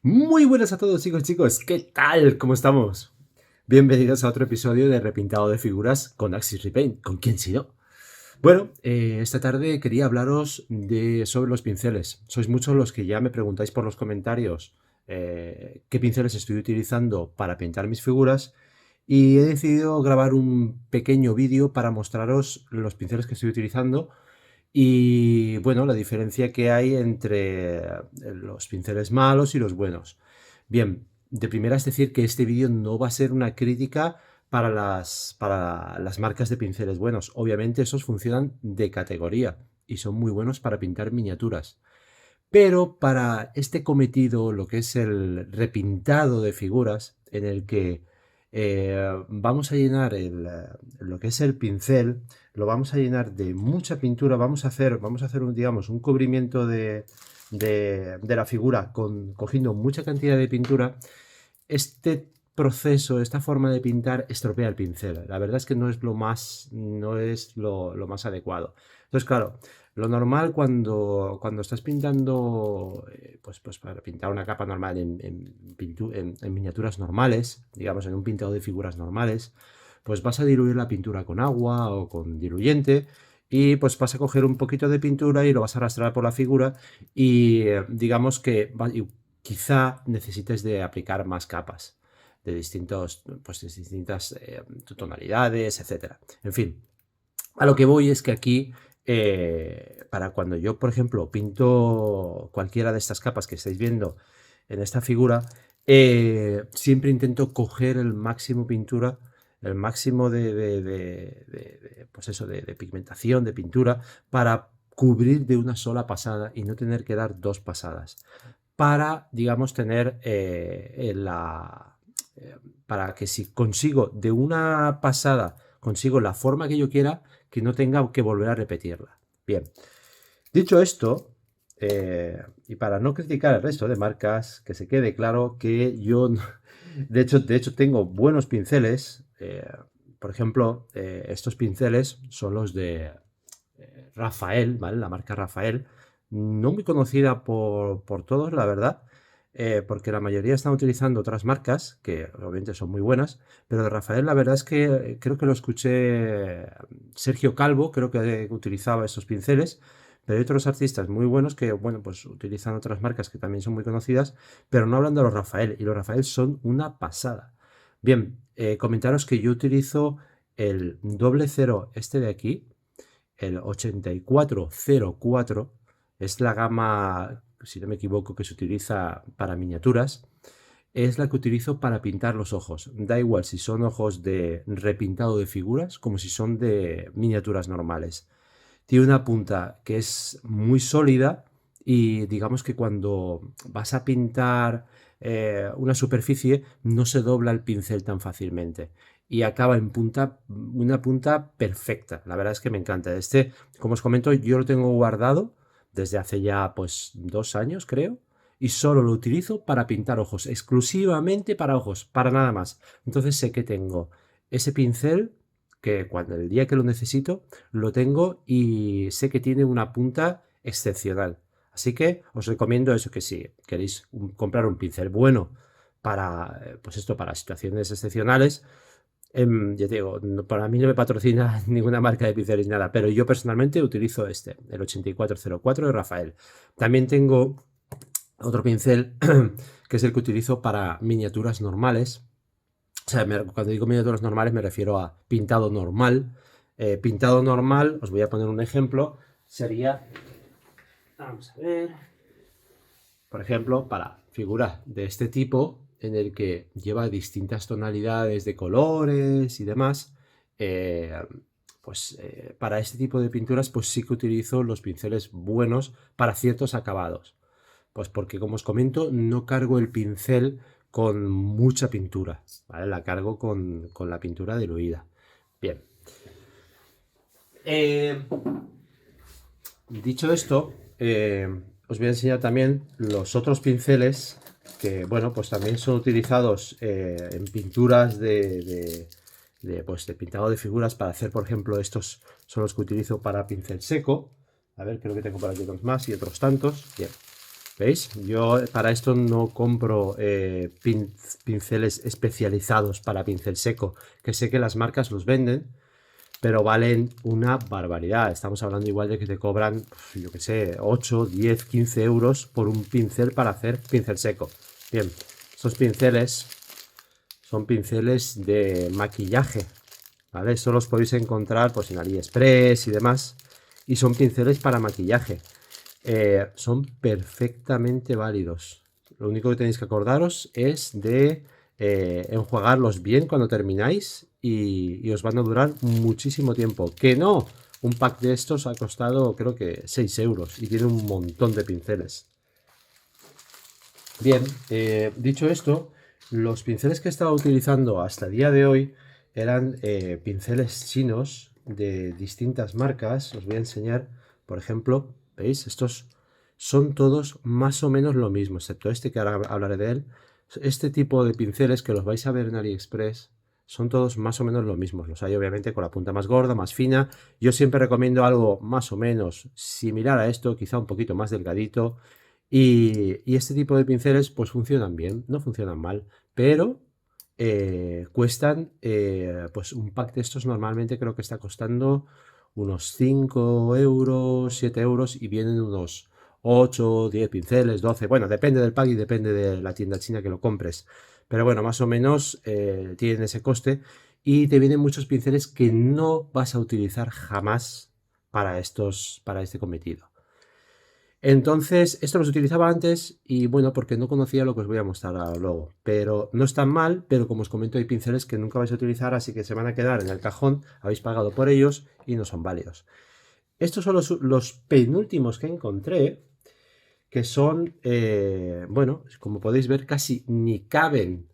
Muy buenas a todos chicos, ¿qué tal? ¿Cómo estamos? Bienvenidos a otro episodio de Repintado de Figuras con Axis Repaint, ¿con quién si no? Bueno, esta tarde quería hablaros sobre los pinceles. Sois muchos los que ya me preguntáis por los comentarios qué pinceles estoy utilizando para pintar mis figuras y he decidido grabar un pequeño vídeo para mostraros los pinceles que estoy utilizando y bueno, la diferencia que hay entre los pinceles malos y los buenos. Bien, de primera es decir que este vídeo no va a ser una crítica para las marcas de pinceles buenos. Obviamente esos funcionan de categoría y son muy buenos para pintar miniaturas. Pero para este cometido, lo que es el repintado de figuras, en el que vamos a llenar lo que es el pincel, lo vamos a llenar de mucha pintura, vamos a hacer digamos, un cubrimiento de la figura cogiendo mucha cantidad de pintura. Este proceso, esta forma de pintar estropea el pincel. La verdad es que no es lo más adecuado. Entonces, claro, lo normal cuando estás pintando, pues para pintar una capa normal en miniaturas normales, digamos en un pintado de figuras normales, pues vas a diluir la pintura con agua o con diluyente y pues vas a coger un poquito de pintura y lo vas a arrastrar por la figura y digamos que quizá necesites de aplicar más capas de distintas tonalidades, etcétera. En fin, a lo que voy es que aquí, para cuando yo, por ejemplo, pinto cualquiera de estas capas que estáis viendo en esta figura, siempre intento coger el máximo pintura, el máximo pues eso, de pigmentación, de pintura, para cubrir de una sola pasada y no tener que dar dos pasadas. Para, digamos, para que si consigo de una pasada, consigo la forma que yo quiera, que no tenga que volver a repetirla. Bien, dicho esto, y para no criticar al resto de marcas, que se quede claro que yo, de hecho tengo buenos pinceles. Por ejemplo, estos pinceles son los de Rafael, ¿vale? La marca Rafael, no muy conocida por todos, la verdad, porque la mayoría están utilizando otras marcas, que obviamente son muy buenas, pero de Rafael la verdad es que creo que lo escuché Sergio Calvo, creo que utilizaba estos pinceles, pero hay otros artistas muy buenos que, bueno, pues utilizan otras marcas que también son muy conocidas, pero no hablan de los Rafael, y los Rafael son una pasada. Bien, comentaros que yo utilizo el doble cero este de aquí, el 8404, es la gama, si no me equivoco, que se utiliza para miniaturas. Es la que utilizo para pintar los ojos. Da igual si son ojos de repintado de figuras como si son de miniaturas normales. Tiene una punta que es muy sólida y digamos que cuando vas a pintar una superficie no se dobla el pincel tan fácilmente y acaba en una punta perfecta. La verdad es que me encanta. Este, como os comento, yo lo tengo guardado desde hace ya pues 2 años, creo, y solo lo utilizo para pintar ojos, exclusivamente para ojos, para nada más. Entonces sé que tengo ese pincel que cuando el día que lo necesito lo tengo y sé que tiene una punta excepcional. Así que os recomiendo eso, que si queréis comprar un pincel bueno para, pues esto, para situaciones excepcionales, ya te digo, para mí no me patrocina ninguna marca de pinceles ni nada, pero yo personalmente utilizo este, el 8404 de Rafael. También tengo otro pincel que es el que utilizo para miniaturas normales. O sea, cuando digo miniaturas normales me refiero a pintado normal. Pintado normal, os voy a poner un ejemplo, sería, vamos a ver, por ejemplo, para figuras de este tipo, en el que lleva distintas tonalidades de colores y demás, eh, para este tipo de pinturas, pues sí que utilizo los pinceles buenos para ciertos acabados. Pues porque, como os comento, no cargo el pincel con mucha pintura, ¿vale? La cargo con la pintura diluida. Bien. Eh, Dicho esto, os voy a enseñar también los otros pinceles que, bueno, pues también son utilizados en pinturas pues, de pintado de figuras para hacer, por ejemplo, estos son los que utilizo para pincel seco. A ver, creo que tengo por aquí unos más y otros tantos. Bien. ¿Veis? Yo para esto no compro pinceles especializados para pincel seco, que sé que las marcas los venden, pero valen una barbaridad. Estamos hablando igual de que te cobran, yo qué sé, 8, 10, 15 euros por un pincel para hacer pincel seco. Bien, estos pinceles son pinceles de maquillaje, ¿vale? Estos los podéis encontrar pues en AliExpress y demás, y son pinceles para maquillaje. Son perfectamente válidos. Lo único que tenéis que acordaros es de enjuagarlos bien cuando termináis y os van a durar muchísimo tiempo. Que no, un pack de estos ha costado creo que 6 euros y tiene un montón de pinceles. Bien, dicho esto, los pinceles que estaba utilizando hasta el día de hoy eran pinceles chinos de distintas marcas. Os voy a enseñar, por ejemplo, ¿veis? Estos son todos más o menos lo mismo, excepto este que ahora hablaré de él. Este tipo de pinceles que los vais a ver en AliExpress son todos más o menos lo mismo. Los hay obviamente con la punta más gorda, más fina. Yo siempre recomiendo algo más o menos similar a esto, quizá un poquito más delgadito. Y este tipo de pinceles pues funcionan bien, no funcionan mal, pero cuestan, pues un pack de estos normalmente creo que está costando unos 5 euros, 7 euros y vienen unos 8, 10 pinceles, 12, bueno, depende del pack y depende de la tienda china que lo compres. Pero bueno, más o menos tienen ese coste y te vienen muchos pinceles que no vas a utilizar jamás para este cometido. Entonces, esto los utilizaba antes y bueno, porque no conocía lo que os voy a mostrar ahora luego. Pero no es tan mal, pero como os comento, hay pinceles que nunca vais a utilizar, así que se van a quedar en el cajón, habéis pagado por ellos y no son válidos. Estos son los penúltimos que encontré, que son, bueno, como podéis ver, casi ni caben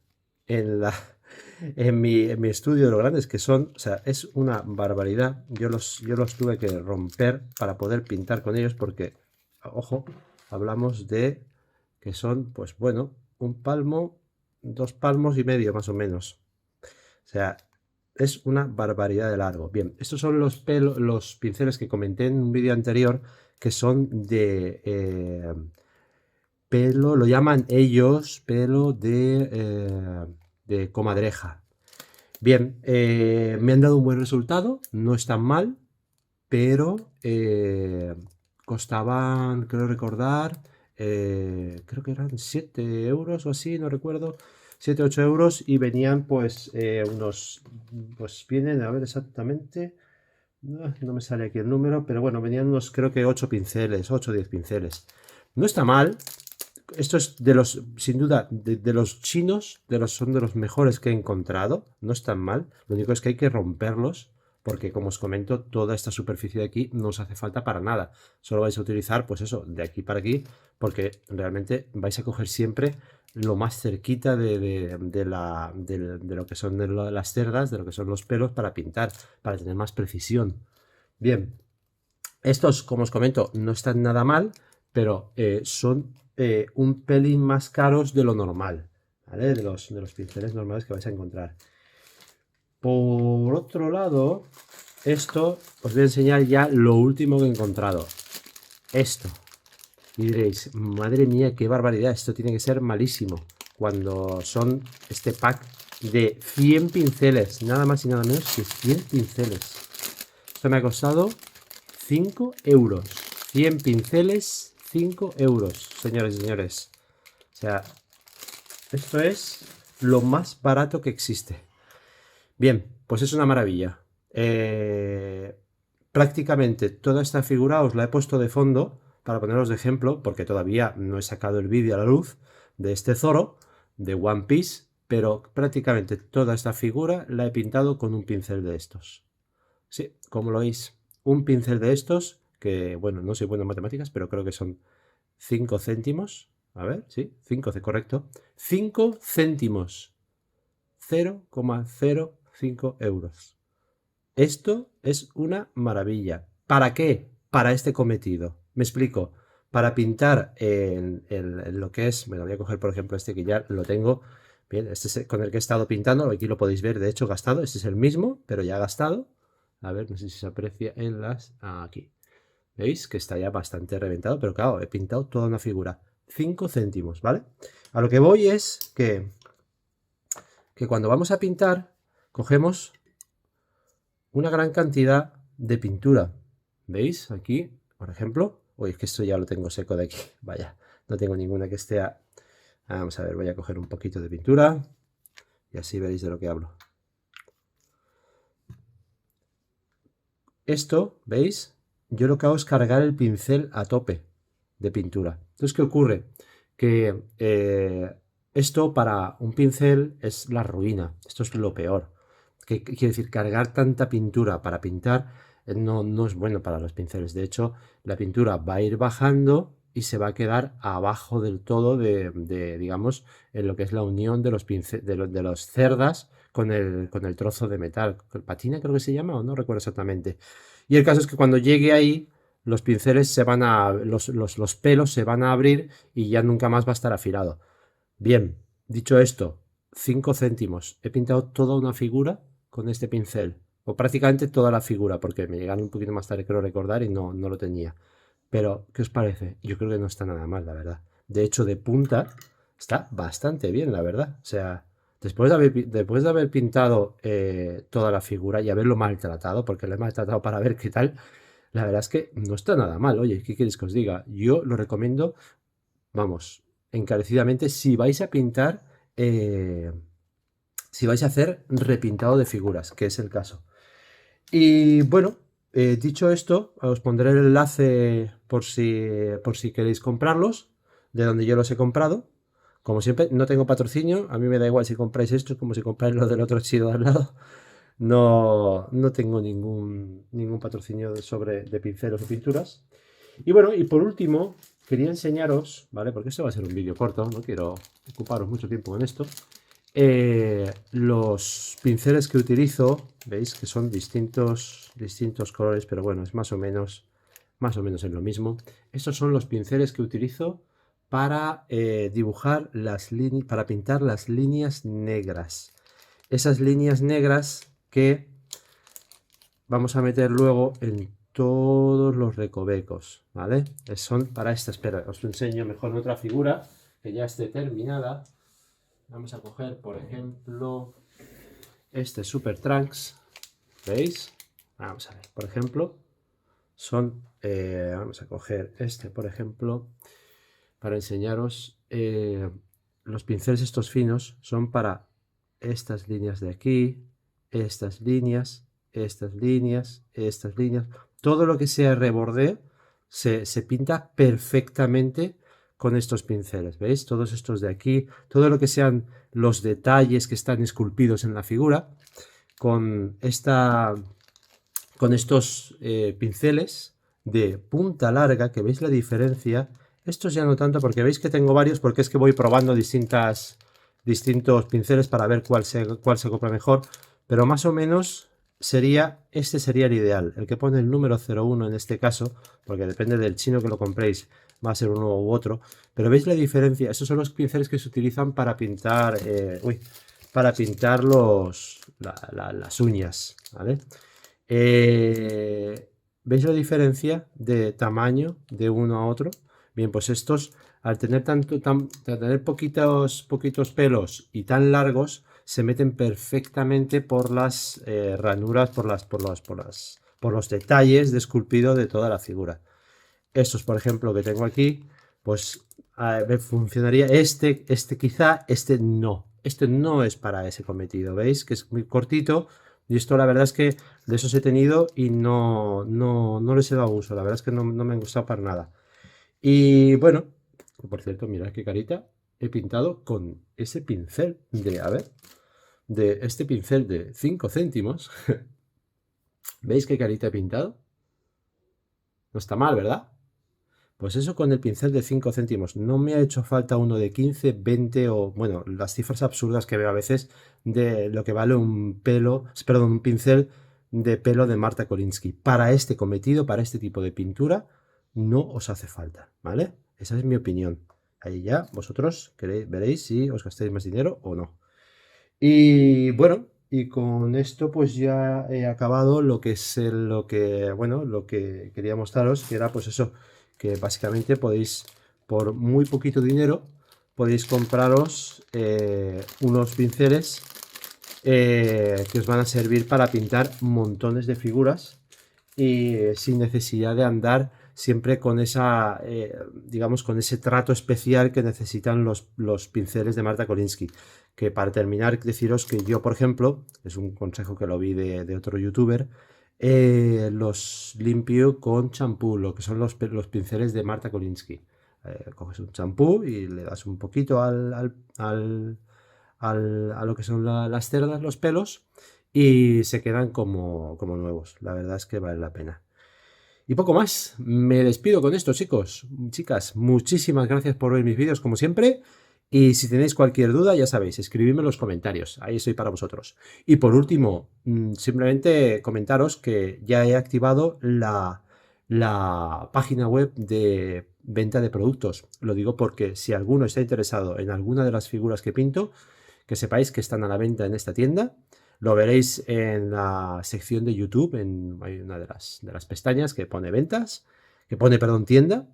en mi estudio de lo grandes que son. O sea, es una barbaridad. Yo los tuve que romper para poder pintar con ellos porque, ojo, hablamos de que son, pues bueno, un palmo, 2 palmos y medio más o menos. O sea, es una barbaridad de largo. Bien, estos son los pinceles que comenté en un vídeo anterior, que son de pelo, lo llaman ellos pelo de comadreja. Bien, me han dado un buen resultado, no es tan mal, pero costaban, creo recordar, creo que eran 7 euros o así, no recuerdo, 7, 8 euros y venían pues unos, pues vienen, a ver exactamente, no me sale aquí el número, pero bueno, venían unos creo que 8 pinceles, 8 o 10 pinceles. No está mal, esto es de los, sin duda, de los chinos, son de los mejores que he encontrado. No están mal. Lo único es que hay que romperlos, porque como os comento, toda esta superficie de aquí no os hace falta para nada. Solo vais a utilizar, pues eso, de aquí para aquí, porque realmente vais a coger siempre lo más cerquita de lo que son las cerdas, de lo que son los pelos para pintar, para tener más precisión. Bien, estos, como os comento, no están nada mal, pero son un pelín más caros de lo normal, ¿vale? De los pinceles normales que vais a encontrar. Por otro lado, esto os voy a enseñar ya lo último que he encontrado. Esto. Y diréis, madre mía, qué barbaridad, esto tiene que ser malísimo. Cuando son este pack de 100 pinceles, nada más y nada menos que 100 pinceles. Esto me ha costado 5 euros. 100 pinceles, 5 euros, señores y señores. O sea, esto es lo más barato que existe. Bien, pues es una maravilla. Prácticamente toda esta figura os la he puesto de fondo para poneros de ejemplo, porque todavía no he sacado el vídeo a la luz de este Zoro, de One Piece, pero prácticamente toda esta figura la he pintado con un pincel de estos. Sí, como lo veis, un pincel de estos, que bueno, no soy bueno en matemáticas, pero creo que son 5 céntimos. A ver, sí, 5, correcto. 5 céntimos. 0,05 euros. Esto es una maravilla. ¿Para qué? Para este cometido. Me explico. Para pintar en lo que es, bueno, voy a coger por ejemplo este que ya lo tengo. Bien, este es con el que he estado pintando, aquí lo podéis ver, de hecho gastado. Este es el mismo, pero ya gastado. A ver, no sé si se aprecia en las... aquí. ¿Veis? Que está ya bastante reventado, pero claro, he pintado toda una figura. 5 céntimos, ¿vale? A lo que voy es que cuando vamos a pintar, cogemos una gran cantidad de pintura. ¿Veis? Aquí, por ejemplo. Uy, es que esto ya lo tengo seco de aquí. Vaya, no tengo ninguna que esté a... Vamos a ver, voy a coger un poquito de pintura y así veréis de lo que hablo. Esto, ¿veis? Yo lo que hago es cargar el pincel a tope de pintura. Entonces, ¿qué ocurre? Que esto para un pincel es la ruina. Esto es lo peor. ¿Qué quiere decir? Cargar tanta pintura para pintar no es bueno para los pinceles. De hecho, la pintura va a ir bajando y se va a quedar abajo del todo digamos, en lo que es la unión de los de los cerdas con el trozo de metal. Patina creo que se llama, o no recuerdo exactamente. Y el caso es que cuando llegue ahí, los pinceles se van a... los pelos se van a abrir y ya nunca más va a estar afilado. Bien, dicho esto, 5 céntimos. He pintado toda una figura con este pincel. O prácticamente toda la figura, porque me llegaron un poquito más tarde, creo recordar, y no lo tenía. Pero, ¿qué os parece? Yo creo que no está nada mal, la verdad. De hecho, de punta está bastante bien, la verdad. O sea, después de haber pintado toda la figura y haberlo maltratado, porque lo he maltratado para ver qué tal, la verdad es que no está nada mal. Oye, ¿qué queréis que os diga? Yo lo recomiendo, vamos, encarecidamente, si vais a pintar, si vais a hacer repintado de figuras, que es el caso. Y bueno, dicho esto, os pondré el enlace por si queréis comprarlos, de donde yo los he comprado. Como siempre, no tengo patrocinio, a mí me da igual si compráis esto, como si compráis lo del otro chido de al lado. No tengo ningún patrocinio de pinceles o pinturas. Y bueno, y por último, quería enseñaros, ¿vale? Porque esto va a ser un vídeo corto, no quiero ocuparos mucho tiempo en esto. Los pinceles que utilizo, veis que son distintos colores, pero bueno, es más o menos es lo mismo. Estos son los pinceles que utilizo para dibujar para pintar las líneas negras. Esas líneas negras que vamos a meter luego en todos los recovecos, ¿vale? Son para esta, espera, os lo enseño mejor en otra figura que ya esté terminada. Vamos a coger, por ejemplo, este Super Trunks, ¿veis? Vamos a ver, por ejemplo, vamos a coger este, por ejemplo, para enseñaros, los pinceles estos finos son para estas líneas de aquí, estas líneas, estas líneas, estas líneas. Todo lo que sea rebordeo se pinta perfectamente con estos pinceles, ¿veis? Todos estos de aquí, todo lo que sean los detalles que están esculpidos en la figura, con estos pinceles de punta larga, que veis la diferencia. Estos ya no tanto, porque veis que tengo varios, porque es que voy probando distintos pinceles para ver cuál se compra mejor, pero más o menos este sería el ideal, el que pone el número 01 en este caso, porque depende del chino que lo compréis, va a ser uno u otro, pero veis la diferencia. Estos son los pinceles que se utilizan para pintar, las uñas, ¿vale? ¿Veis la diferencia de tamaño de uno a otro? Bien, pues estos, al tener poquitos pelos y tan largos, se meten perfectamente por las ranuras, por los detalles de esculpido de toda la figura. Estos, por ejemplo, que tengo aquí, pues funcionaría quizá, este no. Este no es para ese cometido, ¿veis? Que es muy cortito. Y esto la verdad es que de esos he tenido y no les he dado uso. La verdad es que no me han gustado para nada. Y bueno, por cierto, mirad qué carita he pintado con ese pincel de este pincel de 5 céntimos. ¿Veis qué carita he pintado? No está mal, ¿verdad? Pues eso con el pincel de 5 céntimos. No me ha hecho falta uno de 15, 20 o, bueno, las cifras absurdas que veo a veces de lo que vale un pincel de pelo de Marta Kolinsky. Para este cometido, para este tipo de pintura, no os hace falta, ¿vale? Esa es mi opinión. Ahí ya vosotros veréis si os gastáis más dinero o no. Y bueno, y con esto pues ya he acabado lo que es lo que quería mostraros, que era pues eso, que básicamente podéis por muy poquito dinero podéis compraros unos pinceles que os van a servir para pintar montones de figuras y sin necesidad de andar siempre con esa, digamos, con ese trato especial que necesitan los pinceles de Marta Kolinsky. Que para terminar, deciros que yo, por ejemplo, es un consejo que lo vi de otro youtuber, los limpio con champú, lo que son los pinceles de Marta Kolinsky. Coges un champú y le das un poquito a lo que son las cerdas, los pelos, y se quedan como nuevos. La verdad es que vale la pena. Y poco más. Me despido con esto, chicos. Chicas, muchísimas gracias por ver mis vídeos, como siempre. Y si tenéis cualquier duda, ya sabéis, escribidme en los comentarios. Ahí estoy para vosotros. Y por último, simplemente comentaros que ya he activado la página web de venta de productos. Lo digo porque si alguno está interesado en alguna de las figuras que pinto, que sepáis que están a la venta en esta tienda. Lo veréis en la sección de YouTube, hay una de las pestañas que pone ventas, que pone, perdón, tienda.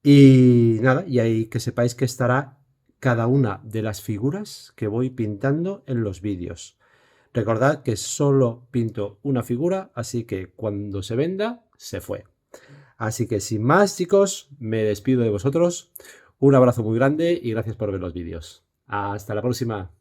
Y nada, y ahí que sepáis que estará cada una de las figuras que voy pintando en los vídeos. Recordad que solo pinto una figura, así que cuando se venda, se fue. Así que sin más, chicos, me despido de vosotros. Un abrazo muy grande y gracias por ver los vídeos. Hasta la próxima.